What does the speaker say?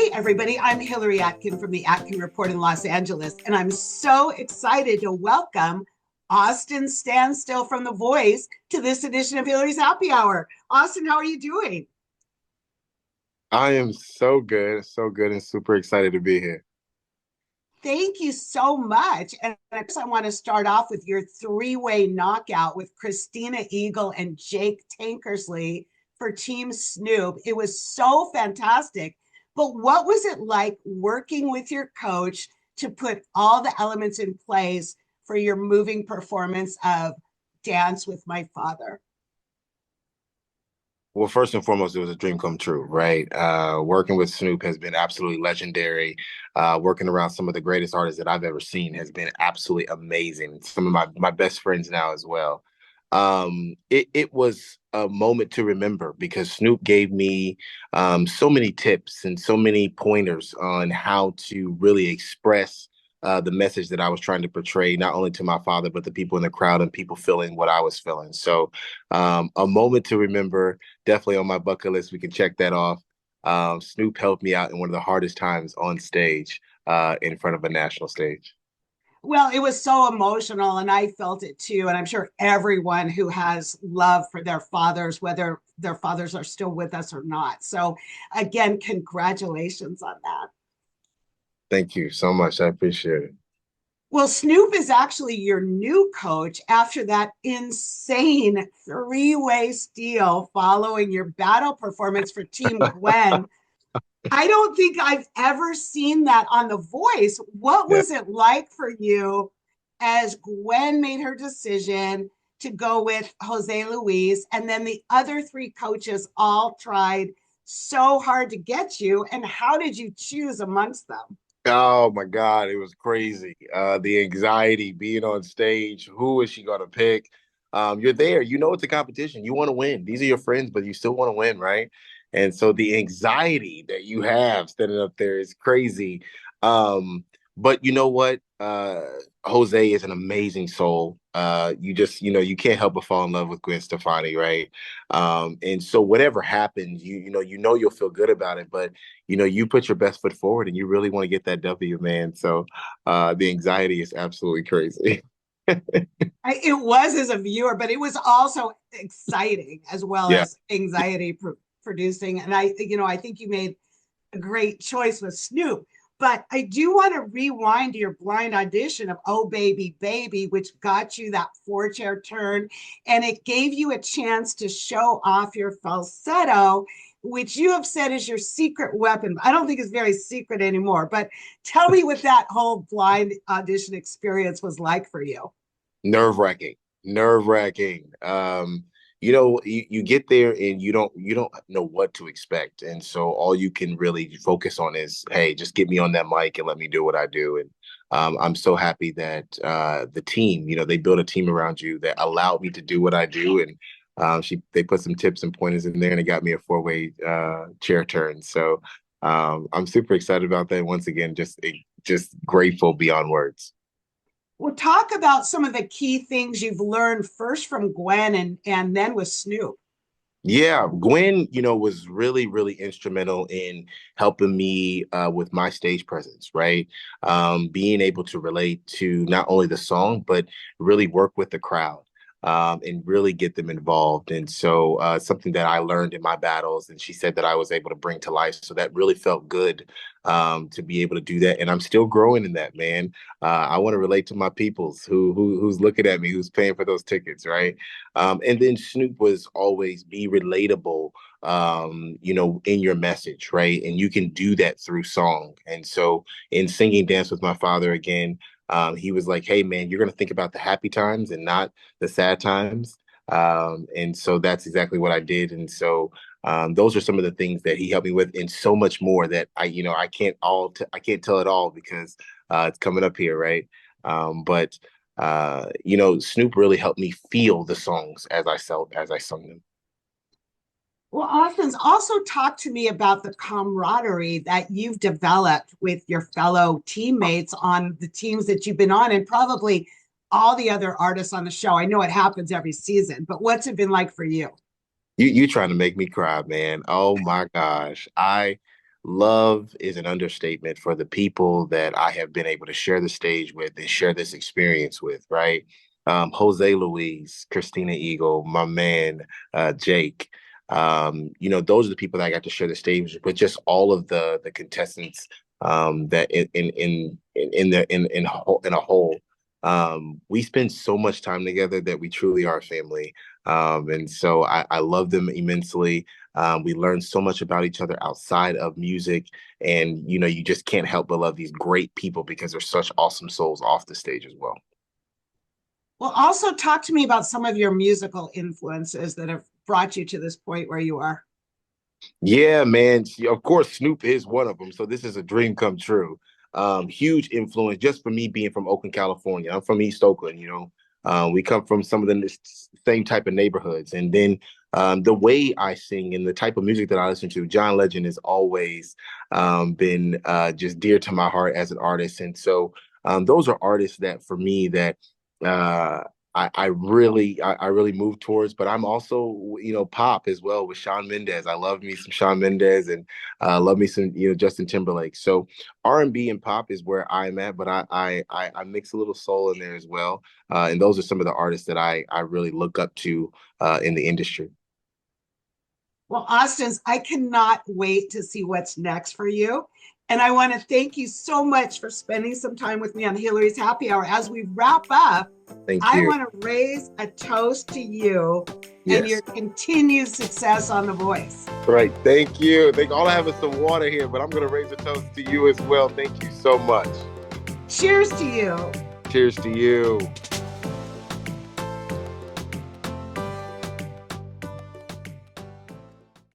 Hey, everybody, I'm Hillary Atkin from the Atkin Report in Los Angeles, and I'm so excited to welcome Austyns Stancil from The Voice to this edition of Hillary's Happy Hour. Austin, how are you doing? I am so good, and super excited to be here. Thank you so much. And I want to start off with your three-way knockout with Christina Eagle and Jake Tankersley for Team Snoop. It was so fantastic. But what was it like working with your coach to put all the elements in place for your moving performance of Dance with My Father? Well, first and foremost, it was a dream come true, right? Working with Snoop has been absolutely legendary. Working around some of the greatest artists that I've ever seen has been absolutely amazing. Some of my best friends now as well. It was a moment to remember because Snoop gave me so many tips and so many pointers on how to really express the message that I was trying to portray, not only to my father, but the people in the crowd and people feeling what I was feeling. So, a moment to remember, definitely on my bucket list. We can check that off. Snoop helped me out in one of the hardest times on stage, in front of a national stage. Well, it was so emotional, and I felt it too. And I'm sure everyone who has love for their fathers, whether their fathers are still with us or not. So, again, congratulations on that. Thank you so much. I appreciate it. Well, Snoop is actually your new coach after that insane three-way steal following your battle performance for Team Gwen. I don't think I've ever seen that on The Voice. What Yeah. was it like for you as Gwen made her decision to go with Jose Luis, and then the other three coaches all tried so hard to get you? And how did you choose amongst them? Oh my God, it was crazy. The anxiety being on stage. Who is she gonna pick? You're there. You know it's a competition. You want to win. These are your friends, but you still want to win, right? And so the anxiety that you have standing up there is crazy. Um, but you know what? Jose is an amazing soul. You just, you can't help but fall in love with Gwen Stefani, right? And so whatever happens, you know you'll feel good about it, but you put your best foot forward and you really want to get that W, man. So the anxiety is absolutely crazy. It was as a viewer, but it was also exciting as well Yeah. as anxiety producing. And I think you made a great choice with Snoop. But I do want to rewind to your blind audition of Oh Baby Baby, which got you that four-chair turn. And it gave you a chance to show off your falsetto, which you have said is your secret weapon. I don't think it's very secret anymore. But tell me what that whole blind audition experience was like for you. Nerve-wracking, nerve-wracking. You get there and you don't know what to expect, and so all you can really focus on is, hey, just get me on that mic and let me do what I do. And I'm so happy that the team, they built a team around you that allowed me to do what I do. And they put some tips and pointers in there, and it got me a four-way chair turn. So I'm super excited about that. Once again, just grateful beyond words. Well, talk about some of the key things you've learned first from Gwen and then with Snoop. Yeah, Gwen, was really, really instrumental in helping me with my stage presence, right? Being able to relate to not only the song, but really work with the crowd, and really get them involved. And so, something that I learned in my battles, and she said that I was able to bring to life. So that really felt good, to be able to do that. And I'm still growing in that, man. I want to relate to my peoples who's looking at me, who's paying for those tickets, right? And then Snoop was always be relatable, in your message, right? And you can do that through song. And so in singing Dance with My Father again, he was like, hey, man, you're going to think about the happy times and not the sad times. And so that's exactly what I did. And so those are some of the things that he helped me with, and so much more that I can't tell it all because it's coming up here, right? But Snoop really helped me feel the songs as I sung them. Well, Austin, also talk to me about the camaraderie that you've developed with your fellow teammates on the teams that you've been on, and probably all the other artists on the show. I know it happens every season, but what's it been like for you? You trying to make me cry, man. Oh my gosh. love is an understatement for the people that I have been able to share the stage with and share this experience with, right? Jose Luis, Christina Eagle, my man, Jake. Those are the people that I got to share the stage with, just all of the contestants that in a whole. We spend so much time together that we truly are family. And so I love them immensely. We learn so much about each other outside of music. And, you just can't help but love these great people because they're such awesome souls off the stage as well. Well, also talk to me about some of your musical influences that have brought you to this point where you are. Yeah, man. Of course, Snoop is one of them. So this is a dream come true. Huge influence just for me being from Oakland, California. I'm from East Oakland, we come from some of the same type of neighborhoods. And then the way I sing and the type of music that I listen to, John Legend has always been just dear to my heart as an artist. And so those are artists that for me that uh, I really move towards, but I'm also, pop as well with Shawn Mendes. I love me some Shawn Mendes and love me some, Justin Timberlake. So R&B and pop is where I'm at, but I mix a little soul in there as well. And those are some of the artists that I really look up to in the industry. Well, Austyns, I cannot wait to see what's next for you. And I want to thank you so much for spending some time with me on Hillary's Happy Hour. As we wrap up, Thank I you. want to raise a toast to you and Yes. your continued success on The Voice. Right. Thank you. All I have is some water here, but I'm going to raise a toast to you as well. Thank you so much. Cheers to you. Cheers to you.